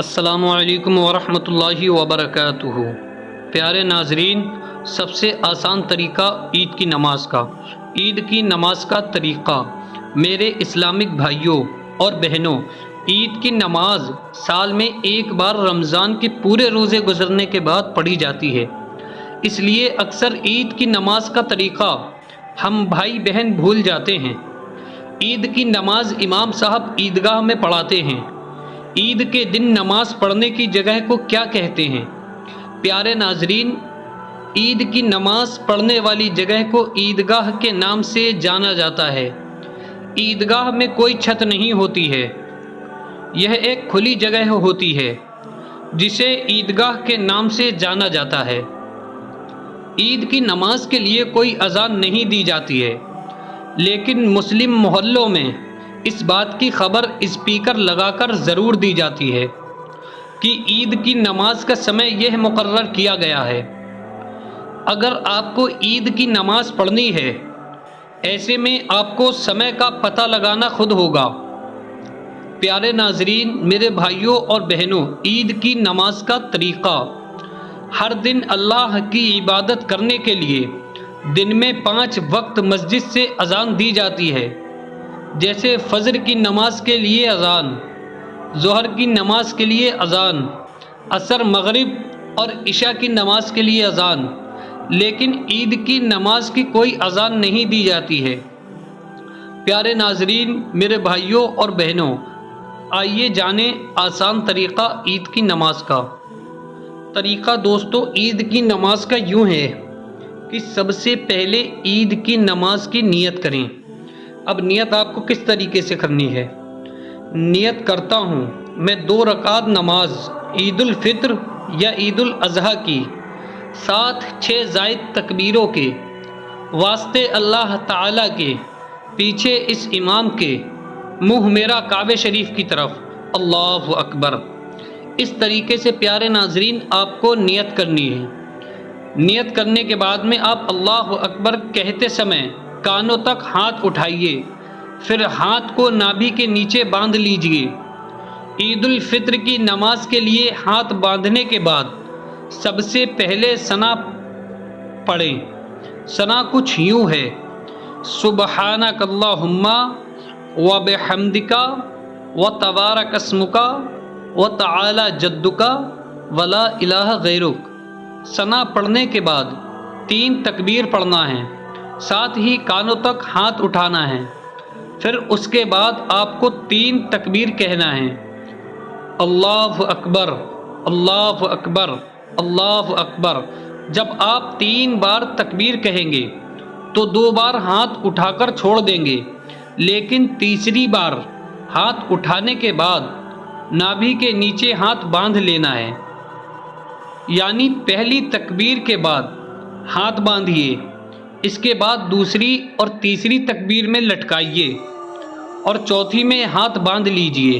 السلام علیکم ورحمۃ اللہ وبرکاتہ۔ پیارے ناظرین، سب سے آسان طریقہ عید کی نماز کا۔ عید کی نماز کا طریقہ میرے اسلامک بھائیوں اور بہنوں، عید کی نماز سال میں ایک بار رمضان کے پورے روزے گزرنے کے بعد پڑھی جاتی ہے۔ اس لیے اکثر عید کی نماز کا طریقہ ہم بھائی بہن بھول جاتے ہیں۔ عید کی نماز امام صاحب عیدگاہ میں پڑھاتے ہیں۔ عید کے دن نماز پڑھنے کی جگہ کو کیا کہتے ہیں؟ پیارے ناظرین، عید کی نماز پڑھنے والی جگہ کو عیدگاہ کے نام سے جانا جاتا ہے۔ عیدگاہ میں کوئی چھت نہیں ہوتی ہے، یہ ایک کھلی جگہ ہوتی ہے جسے عیدگاہ کے نام سے جانا جاتا ہے۔ عید کی نماز کے لیے کوئی اذان نہیں دی جاتی ہے، لیکن مسلم محلوں میں اس بات کی خبر اسپیکر لگا کر ضرور دی جاتی ہے کہ عید کی نماز کا سمے یہ مقرر کیا گیا ہے۔ اگر آپ کو عید کی نماز پڑھنی ہے، ایسے میں آپ کو سمے کا پتہ لگانا خود ہوگا۔ پیارے ناظرین، میرے بھائیوں اور بہنوں، عید کی نماز کا طریقہ: ہر دن اللہ کی عبادت کرنے کے لیے دن میں 5 وقت مسجد سے اذان دی جاتی ہے، جیسے فجر کی نماز کے لیے اذان، ظہر کی نماز کے لیے اذان، عصر، مغرب اور عشاء کی نماز کے لیے اذان، لیکن عید کی نماز کی کوئی اذان نہیں دی جاتی ہے۔ پیارے ناظرین، میرے بھائیوں اور بہنوں، آئیے جانیں آسان طریقہ عید کی نماز کا۔ طریقہ دوستو عید کی نماز کا یوں ہے کہ سب سے پہلے عید کی نماز کی نیت کریں۔ اب نیت آپ کو کس طریقے سے کرنی ہے؟ نیت کرتا ہوں میں 2 رکعت نماز عید الفطر یا عید الاضحیٰ کی، ساتھ 6 زائد تکبیروں کے، واسطے اللہ تعالیٰ کے، پیچھے اس امام کے، منہ میرا کعبہ شریف کی طرف، اللہ اکبر۔ اس طریقے سے پیارے ناظرین آپ کو نیت کرنی ہے۔ نیت کرنے کے بعد میں آپ اللہ اکبر کہتے سمے کانوں تک ہاتھ اٹھائیے، پھر ہاتھ کو نابی کے نیچے باندھ لیجئے۔ عید الفطر کی نماز کے لیے ہاتھ باندھنے کے بعد سب سے پہلے ثنا پڑھیں۔ ثنا کچھ یوں ہے: سبحانک اللہم و بحمدک و تبارک اسمک و تعالی جدک و لا الہ غیرک۔ ثنا پڑھنے کے بعد 3 تکبیر پڑھنا ہے، ساتھ ہی کانوں تک ہاتھ اٹھانا ہے۔ پھر اس کے بعد آپ کو 3 تکبیر کہنا ہے: اللہ اکبر، اللہ اکبر، اللہ اکبر۔ جب آپ 3 بار تکبیر کہیں گے تو 2 بار ہاتھ اٹھا کر چھوڑ دیں گے، لیکن تیسری بار ہاتھ اٹھانے کے بعد نابی کے نیچے ہاتھ باندھ لینا ہے۔ یعنی پہلی تکبیر کے بعد ہاتھ باندھیے، اس کے بعد دوسری اور تیسری تکبیر میں لٹکائیے اور چوتھی میں ہاتھ باندھ لیجئے۔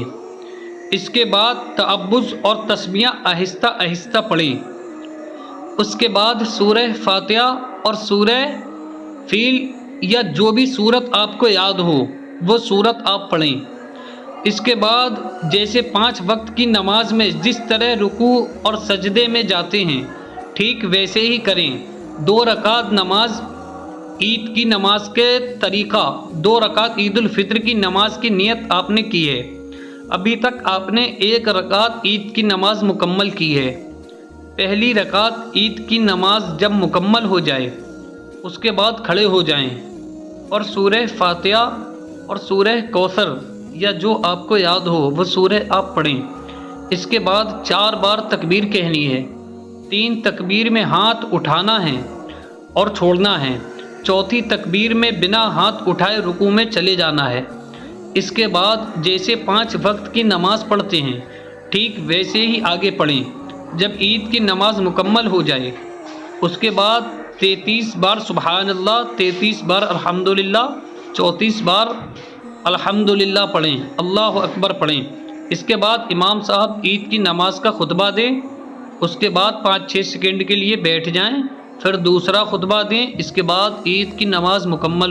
اس کے بعد تعوذ اور تسمیہ آہستہ آہستہ پڑھیں۔ اس کے بعد سورہ فاتحہ اور سورہ فیل یا جو بھی سورت آپ کو یاد ہو وہ سورت آپ پڑھیں۔ اس کے بعد جیسے 5 وقت کی نماز میں جس طرح رکوع اور سجدے میں جاتے ہیں، ٹھیک ویسے ہی کریں۔ 2 رکعت نماز عید کی نماز کے طریقہ: 2 رکعت عید الفطر کی نماز کی نیت آپ نے کی ہے، ابھی تک آپ نے 1 رکعت عید کی نماز مکمل کی ہے۔ پہلی رکعت عید کی نماز جب مکمل ہو جائے، اس کے بعد کھڑے ہو جائیں اور سورہ فاتحہ اور سورہ کوثر یا جو آپ کو یاد ہو وہ سورہ آپ پڑھیں۔ اس کے بعد 4 بار تکبیر کہنی ہے۔ 3 تکبیر میں ہاتھ اٹھانا ہے اور چھوڑنا ہے۔ چوتھی تکبیر میں بنا ہاتھ اٹھائے رکوع میں چلے جانا ہے۔ اس کے بعد جیسے 5 وقت کی نماز پڑھتے ہیں، ٹھیک ویسے ہی آگے پڑھیں۔ جب عید کی نماز مکمل ہو جائے، اس کے بعد 33 بار سبحان اللہ، 33 بار الحمدللہ، 34 بار الحمدللہ پڑھیں، اللہ اکبر پڑھیں۔ اس کے بعد امام صاحب عید کی نماز کا خطبہ دیں۔ اس کے بعد 5-6 سیکنڈ کے لیے بیٹھ جائیں، پھر دوسرا خطبہ دیں۔ اس کے بعد عید کی نماز مکمل